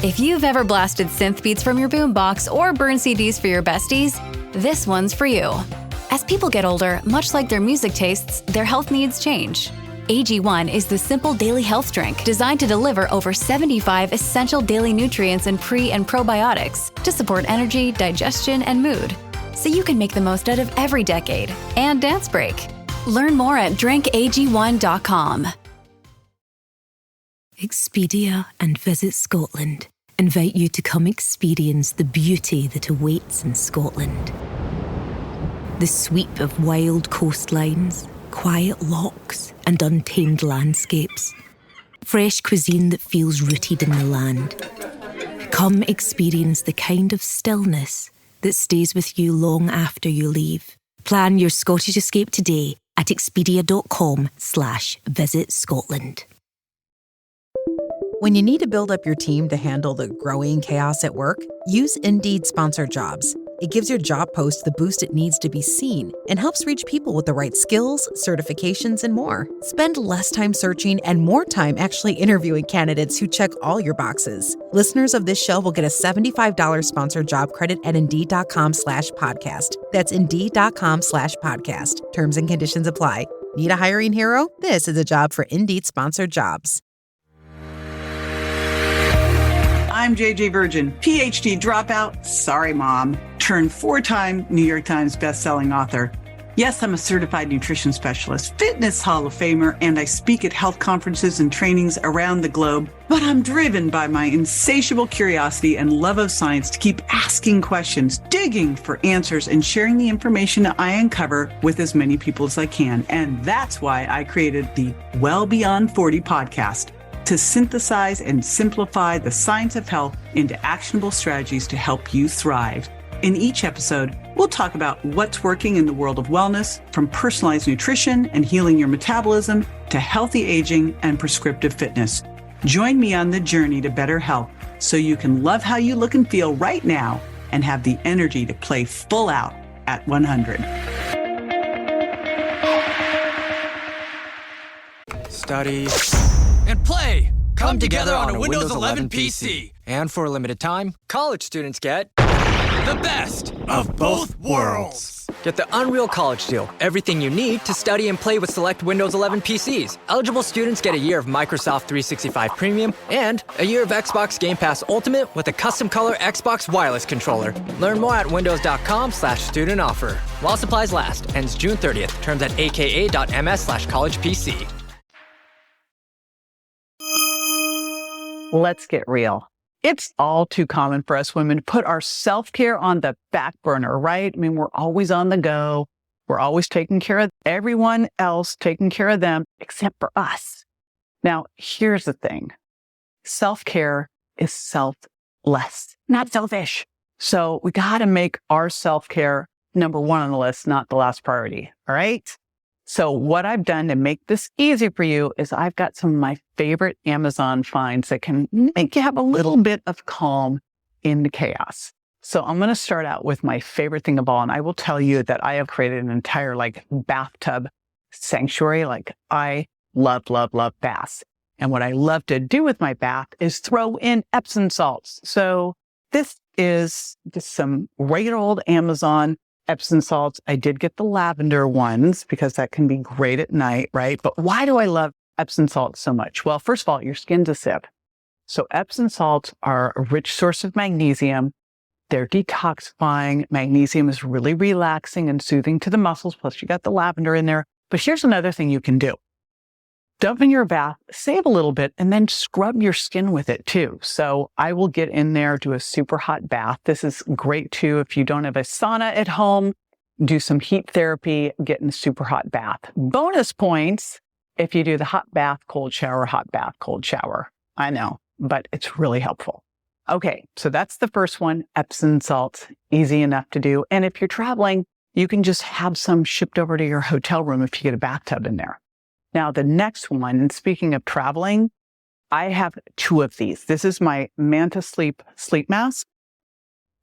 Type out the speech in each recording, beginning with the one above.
If you've ever blasted synth beats from your boombox or burned CDs for your besties, this one's for you. As people get older, much like their music tastes, their health needs change. AG1 is the simple daily health drink designed to deliver over 75 essential daily nutrients and pre- and probiotics to support energy, digestion, and mood, so you can make the most out of every decade and dance break. Learn more at drinkag1.com. Expedia and Visit Scotland invite you to come experience the beauty that awaits in Scotland. The sweep of wild coastlines, quiet lochs, and untamed landscapes. Fresh cuisine that feels rooted in the land. Come experience the kind of stillness that stays with you long after you leave. Plan your Scottish escape today at expedia.com/Visit Scotland. When you need to build up your team to handle the growing chaos at work, use Indeed Sponsored Jobs. It gives your job post the boost it needs to be seen and helps reach people with the right skills, certifications, and more. Spend less time searching and more time actually interviewing candidates who check all your boxes. Listeners of this show will get a $75 sponsored job credit at Indeed.com/podcast. That's Indeed.com/podcast. Terms and conditions apply. Need a hiring hero? This is a job for Indeed Sponsored Jobs. I'm JJ Virgin, PhD dropout, sorry mom, turned 4-time New York Times bestselling author. Yes, I'm a certified nutrition specialist, fitness Hall of Famer, and I speak at health conferences and trainings around the globe. But I'm driven by my insatiable curiosity and love of science to keep asking questions, digging for answers, and sharing the information I uncover with as many people as I can. And that's why I created the Well Beyond 40 podcast, to synthesize and simplify the science of health into actionable strategies to help you thrive. In each episode, we'll talk about what's working in the world of wellness, from personalized nutrition and healing your metabolism to healthy aging and prescriptive fitness. Join me on the journey to better health so you can love how you look and feel right now and have the energy to play full out at 100. Study and play come together on a Windows 11 PC. And for a limited time, college students get the best of both worlds. Get the Unreal College Deal. Everything you need to study and play with select Windows 11 PCs. Eligible students get a year of Microsoft 365 Premium and a year of Xbox Game Pass Ultimate with a custom color Xbox wireless controller. Learn more at windows.com/student offer. While supplies last. Ends June 30th. Terms at aka.ms/collegepc. Let's get real. It's all too common for us women to put our self-care on the back burner, right? I mean, we're always on the go. We're always taking care of everyone else, taking care of them, except for us. Now, here's the thing. Self-care is selfless, not selfish. So we got to make our self-care number one on the list, not the last priority. All right? So what I've done to make this easy for you is I've got some of my favorite Amazon finds that can make you have a little bit of calm in the chaos. So I'm going to start out with my favorite thing of all. And I will tell you that I have created an entire bathtub sanctuary. I love baths. And what I love to do with my bath is throw in Epsom salts. So this is just some regular old Amazon Epsom salts. I did get the lavender ones because that can be great at night, right? But why do I love Epsom salts so much? Well, first of all, your skin's a sieve. So Epsom salts are a rich source of magnesium. They're detoxifying. Magnesium is really relaxing and soothing to the muscles. Plus you got the lavender in there. But here's another thing you can do. Dump in your bath, save a little bit, and then scrub your skin with it too. So I will get in there, do a super hot bath. This is great too if you don't have a sauna at home. Do some heat therapy, get in a super hot bath. Bonus points if you do the hot bath, cold shower, hot bath, cold shower. I know, but it's really helpful. Okay, so that's the first one, Epsom salts, easy enough to do. And if you're traveling, you can just have some shipped over to your hotel room if you get a bathtub in there. Now, the next one, and speaking of traveling, I have two of these. This is my Manta sleep mask,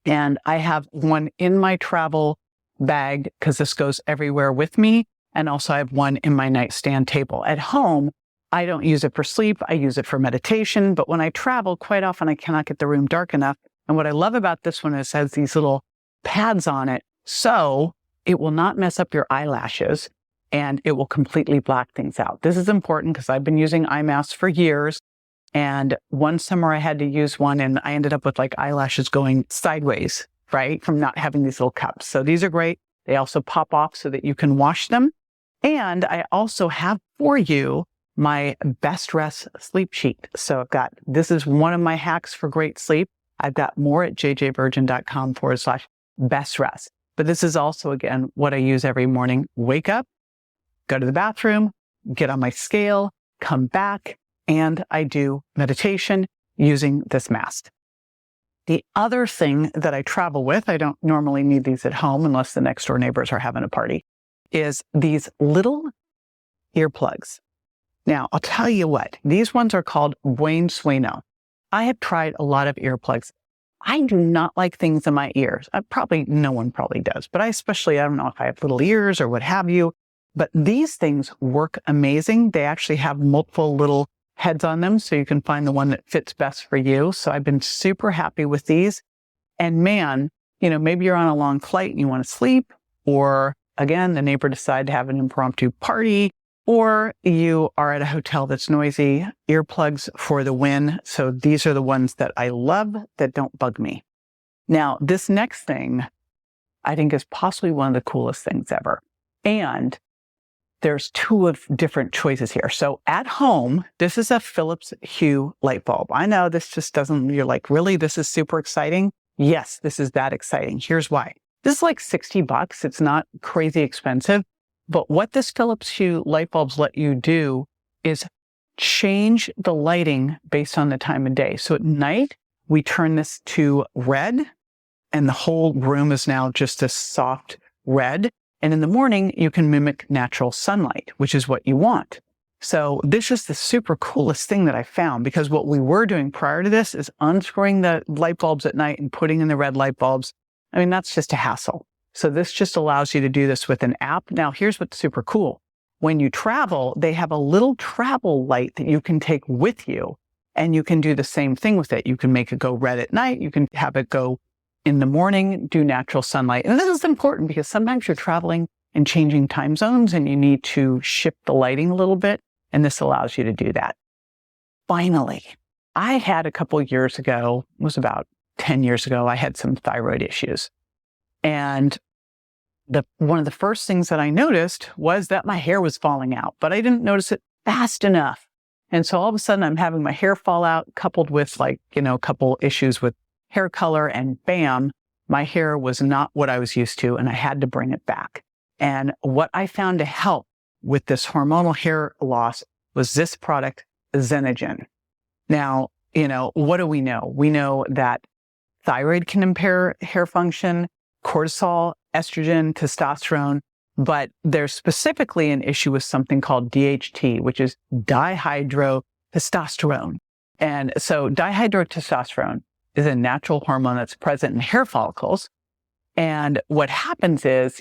and I have one in my travel bag because this goes everywhere with me, and also I have one in my nightstand table. At home, I don't use it for sleep. I use it for meditation. But when I travel, quite often I cannot get the room dark enough. And what I love about this one is it has these little pads on it, so it will not mess up your eyelashes and it will completely black things out. This is important because I've been using eye masks for years. And one summer I had to use one and I ended up with like eyelashes going sideways, right? From not having these little cups. So these are great. They also pop off so that you can wash them. And I also have for you my best rest sleep sheet. So this is one of my hacks for great sleep. I've got more at jjvirgin.com/best rest. But this is also, again, what I use every morning. Wake up, go to the bathroom, get on my scale, come back, and I do meditation using this mask. The other thing that I travel with, I don't normally need these at home unless the next door neighbors are having a party, is these little earplugs. Now, I'll tell you what, these ones are called Buen Sueno. I have tried a lot of earplugs. I do not like things in my ears. No one probably does, but I don't know if I have little ears or what have you, but these things work amazing. They actually have multiple little heads on them, so you can find the one that fits best for you. So I've been super happy with these. And man, maybe you're on a long flight and you want to sleep, or again, the neighbor decided to have an impromptu party, or you are at a hotel that's noisy. Earplugs for the win. So these are the ones that I love that don't bug me. Now, this next thing I think is possibly one of the coolest things ever. And there's two of different choices here. So at home, this is a Philips Hue light bulb. I know this just you're like, really? This is super exciting? Yes, this is that exciting. Here's why. This is like $60. It's not crazy expensive. But what this Philips Hue light bulbs let you do is change the lighting based on the time of day. So at night, we turn this to red, and the whole room is now just a soft red. And in the morning, you can mimic natural sunlight, which is what you want. So this is the super coolest thing that I found, because what we were doing prior to this is unscrewing the light bulbs at night and putting in the red light bulbs. I mean, that's just a hassle. So this just allows you to do this with an app. Now, here's what's super cool. When you travel, they have a little travel light that you can take with you, and you can do the same thing with it. You can make it go red at night. You can have it go in the morning, do natural sunlight. And this is important because sometimes you're traveling and changing time zones and you need to shift the lighting a little bit. And this allows you to do that. Finally, I had a couple of years ago, it was about 10 years ago, I had some thyroid issues. And one of the first things that I noticed was that my hair was falling out, but I didn't notice it fast enough. And so all of a sudden I'm having my hair fall out, coupled with a couple issues with hair color, and bam, my hair was not what I was used to, and I had to bring it back. And what I found to help with this hormonal hair loss was this product, Xenogen. Now, what do we know? We know that thyroid can impair hair function, cortisol, estrogen, testosterone, but there's specifically an issue with something called DHT, which is dihydrotestosterone. And so dihydrotestosterone is a natural hormone that's present in hair follicles. And what happens is,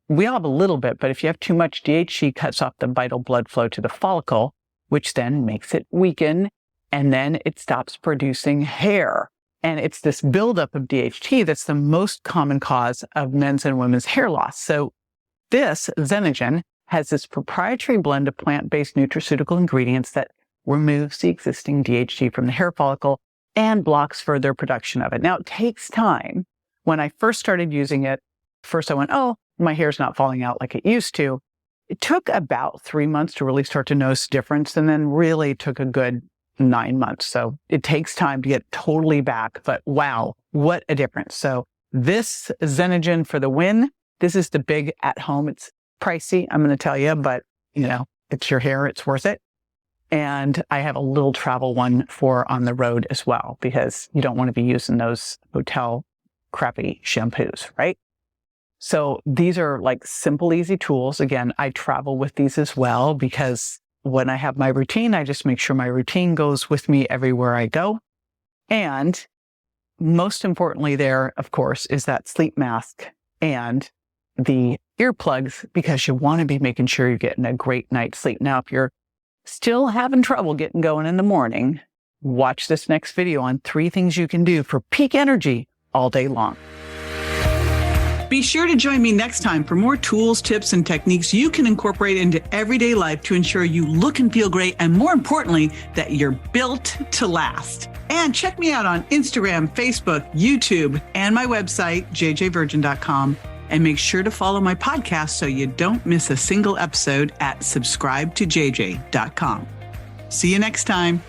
we all have a little bit, but if you have too much, DHT cuts off the vital blood flow to the follicle, which then makes it weaken, and then it stops producing hair. And it's this buildup of DHT that's the most common cause of men's and women's hair loss. So this Xenogen has this proprietary blend of plant-based nutraceutical ingredients that removes the existing DHT from the hair follicle and blocks further production of it. Now, it takes time. When I first started using it, first I went, oh, my hair's not falling out like it used to. It took about 3 months to really start to notice difference, and then really took a good 9 months. So it takes time to get totally back, but wow, what a difference. So this Xenogen for the win. This is the big at home. It's pricey, I'm going to tell you, but it's your hair. It's worth it. And I have a little travel one for on the road as well, because you don't want to be using those hotel crappy shampoos, right? So these are like simple, easy tools. Again, I travel with these as well, because when I have my routine, I just make sure my routine goes with me everywhere I go. And most importantly there, of course, is that sleep mask and the earplugs, because you want to be making sure you're getting a great night's sleep. Now, if you're Still having trouble getting going in the morning? Watch this next video on 3 things you can do for peak energy all day long. Be sure to join me next time for more tools, tips, and techniques you can incorporate into everyday life to ensure you look and feel great, and more importantly, that you're built to last. And check me out on Instagram, Facebook, YouTube, and my website, jjvirgin.com. And make sure to follow my podcast so you don't miss a single episode at subscribetojj.com. See you next time.